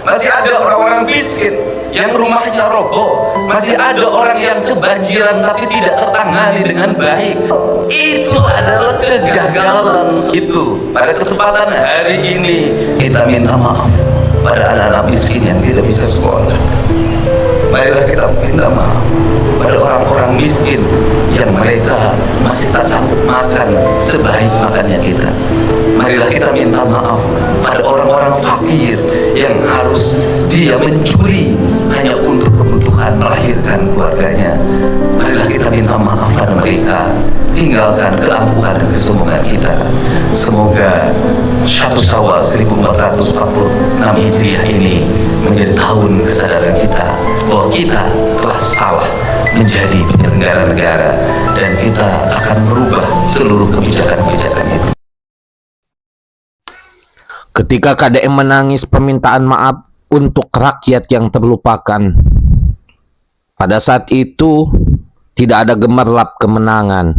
Masih ada orang-orang miskin yang rumahnya roboh. Masih ada orang yang kebanjiran tapi tidak tertangani dengan baik. Itu adalah kegagalan. Itu pada kesempatan hari ini kita minta maaf pada anak-anak miskin yang tidak bisa sekolah. Marilah kita minta maaf pada orang-orang miskin yang mereka masih tak sanggup makan sebaik makannya kita. Marilah kita minta maaf pada orang-orang fakir yang harus dia mencuri hanya untuk kebutuhan melahirkan keluarganya. Marilah kita minta maaf pada mereka. Tinggalkan keangkuhan dan kesombongan kita. Semoga 1 Syawal 1446 Hijriah ini menjadi tahun kesadaran kita bahwa kita telah salah menjadi penyelenggara negara dan kita akan merubah seluruh kebijakan-kebijakan itu. Ketika KDM menangis permintaan maaf untuk rakyat yang terlupakan, pada saat itu tidak ada gemerlap kemenangan,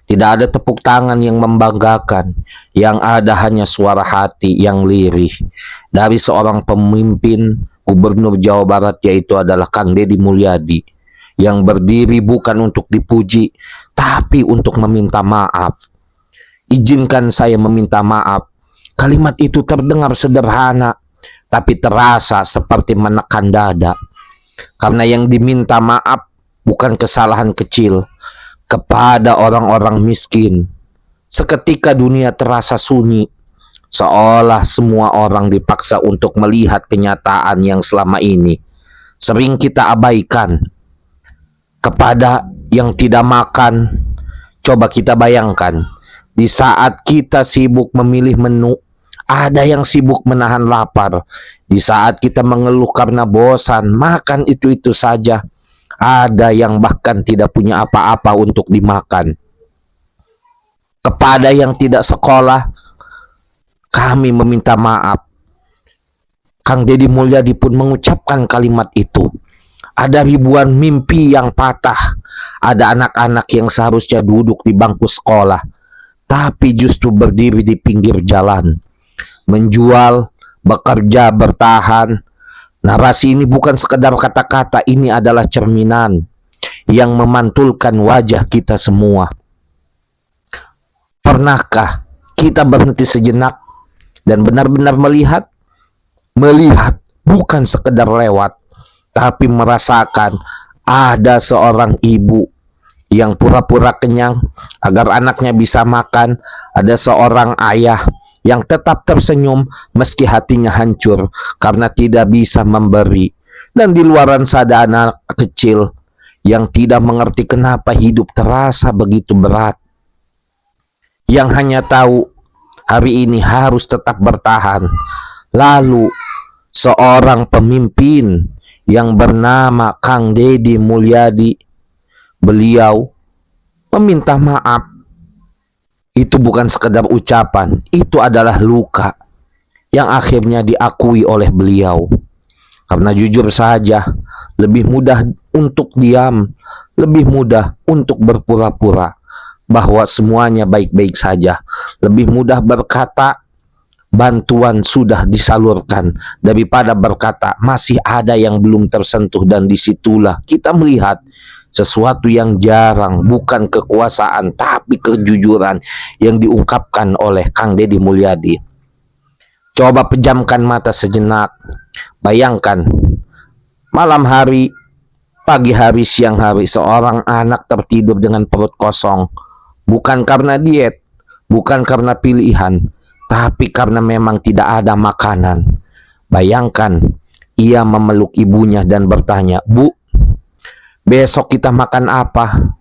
tidak ada tepuk tangan yang membanggakan, yang ada hanya suara hati yang lirih dari seorang pemimpin Gubernur Jawa Barat, yaitu adalah Kang Deddy Mulyadi, yang berdiri bukan untuk dipuji, tapi untuk meminta maaf. Izinkan saya meminta maaf. Kalimat itu terdengar sederhana, tapi terasa seperti menekan dada. Karena yang diminta maaf bukan kesalahan kecil kepada orang-orang miskin. Seketika dunia terasa sunyi, seolah semua orang dipaksa untuk melihat kenyataan yang selama ini sering kita abaikan. Kepada yang tidak makan, coba kita bayangkan, di saat kita sibuk memilih menu, ada yang sibuk menahan lapar. Di saat kita mengeluh karena bosan makan itu-itu saja, ada yang bahkan tidak punya apa-apa untuk dimakan. Kepada yang tidak sekolah, kami meminta maaf. Kang Deddy Mulyadi pun mengucapkan kalimat itu. Ada ribuan mimpi yang patah. Ada anak-anak yang seharusnya duduk di bangku sekolah, tapi justru berdiri di pinggir jalan, menjual, bekerja, bertahan. Narasi ini bukan sekedar kata-kata, ini adalah cerminan yang memantulkan wajah kita semua. Pernahkah kita berhenti sejenak dan benar-benar melihat bukan sekedar lewat, tapi merasakan ada seorang ibu yang pura-pura kenyang agar anaknya bisa makan, ada seorang ayah yang tetap tersenyum meski hatinya hancur karena tidak bisa memberi, dan di luaran sana anak kecil yang tidak mengerti kenapa hidup terasa begitu berat, yang hanya tahu hari ini harus tetap bertahan. Lalu seorang pemimpin yang bernama Kang Deddy Mulyadi, beliau meminta maaf. Itu bukan sekedar ucapan, itu adalah luka yang akhirnya diakui oleh beliau. Karena jujur saja, lebih mudah untuk diam, lebih mudah untuk berpura-pura bahwa semuanya baik-baik saja. Lebih mudah berkata bantuan sudah disalurkan daripada berkata masih ada yang belum tersentuh, dan disitulah kita melihat sesuatu yang jarang, bukan kekuasaan tapi kejujuran yang diungkapkan oleh Kang Deddy Mulyadi. Coba pejamkan mata sejenak, bayangkan malam hari, pagi hari, siang hari, seorang anak tertidur dengan perut kosong, bukan karena diet, bukan karena pilihan, tapi karena memang tidak ada makanan. Bayangkan ia memeluk ibunya dan bertanya, "Bu, besok kita makan apa?"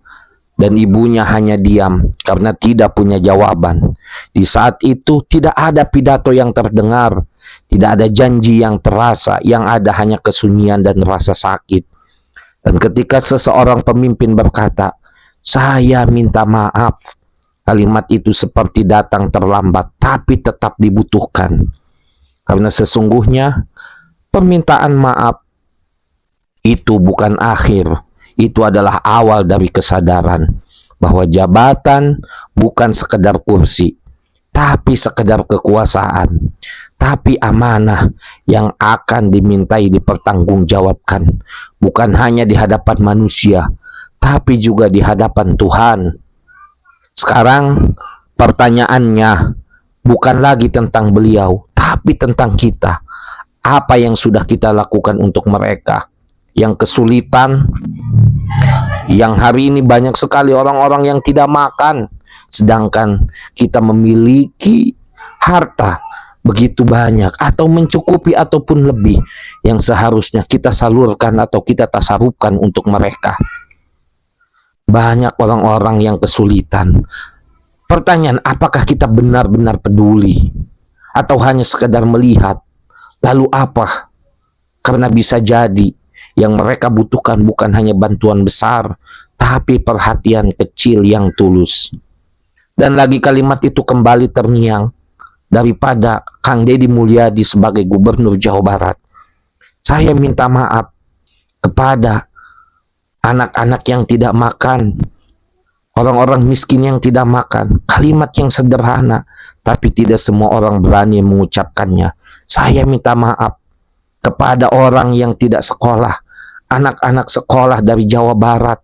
Dan ibunya hanya diam karena tidak punya jawaban. Di saat itu tidak ada pidato yang terdengar, tidak ada janji yang terasa, yang ada hanya kesunyian dan rasa sakit. Dan ketika seseorang pemimpin berkata, "Saya minta maaf," kalimat itu seperti datang terlambat tapi tetap dibutuhkan. Karena sesungguhnya permintaan maaf itu bukan akhir. Itu adalah awal dari kesadaran bahwa jabatan bukan sekedar kursi, tapi sekedar kekuasaan. tapi amanah yang akan dimintai dipertanggungjawabkan, bukan hanya di hadapan manusia, tapi juga di hadapan Tuhan. Sekarang pertanyaannya bukan lagi tentang beliau, tapi tentang kita. Apa yang sudah kita lakukan untuk mereka yang kesulitan, yang hari ini banyak sekali orang-orang yang tidak makan, sedangkan kita memiliki harta begitu banyak atau mencukupi ataupun lebih yang seharusnya kita salurkan atau kita tasarufkan untuk mereka. Banyak orang-orang yang kesulitan. Pertanyaan, apakah kita benar-benar peduli atau hanya sekedar melihat? Lalu apa? Karena bisa jadi yang mereka butuhkan bukan hanya bantuan besar, tapi perhatian kecil yang tulus. Dan lagi kalimat itu kembali terngiang daripada Kang Deddy Mulyadi sebagai Gubernur Jawa Barat. Saya minta maaf kepada anak-anak yang tidak makan, orang-orang miskin yang tidak makan. Kalimat yang sederhana, tapi tidak semua orang berani mengucapkannya. Saya minta maaf kepada orang yang tidak sekolah, anak-anak sekolah dari Jawa Barat.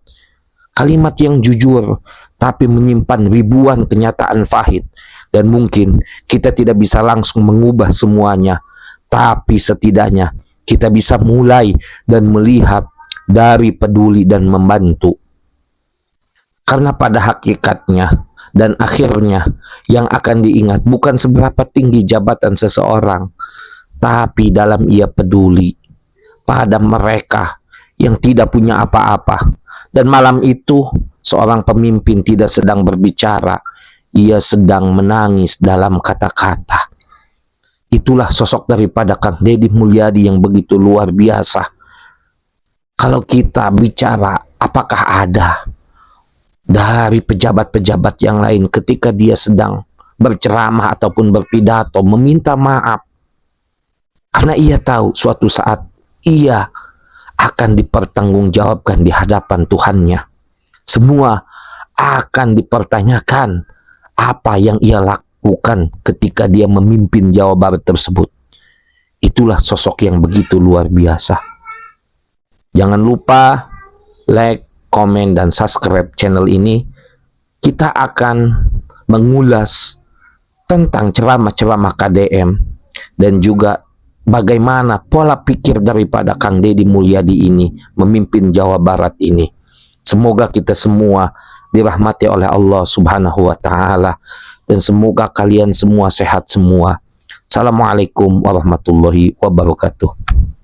Kalimat yang jujur, tapi menyimpan ribuan kenyataan pahit. Dan mungkin kita tidak bisa langsung mengubah semuanya, tapi setidaknya kita bisa mulai dan melihat dari peduli dan membantu. Karena pada hakikatnya dan akhirnya yang akan diingat bukan seberapa tinggi jabatan seseorang, tapi dalam ia peduli pada mereka yang tidak punya apa-apa. Dan malam itu seorang pemimpin tidak sedang berbicara, ia sedang menangis dalam kata-kata. Itulah sosok daripada Kang Deddy Mulyadi yang begitu luar biasa. Kalau kita bicara, apakah ada dari pejabat-pejabat yang lain ketika dia sedang berceramah ataupun berpidato meminta maaf? Karena ia tahu suatu saat ia akan dipertanggungjawabkan di hadapan Tuhannya. Semua akan dipertanyakan apa yang ia lakukan ketika dia memimpin Jawa Barat tersebut. Itulah sosok yang begitu luar biasa. Jangan lupa like, komen, dan subscribe channel ini. Kita akan mengulas tentang ceramah-ceramah KDM dan juga bagaimana pola pikir daripada Kang Deddy Mulyadi ini memimpin Jawa Barat ini. Semoga kita semua dirahmati oleh Allah Subhanahu wa Ta'ala, dan semoga kalian semua sehat semua. Assalamualaikum warahmatullahi wabarakatuh.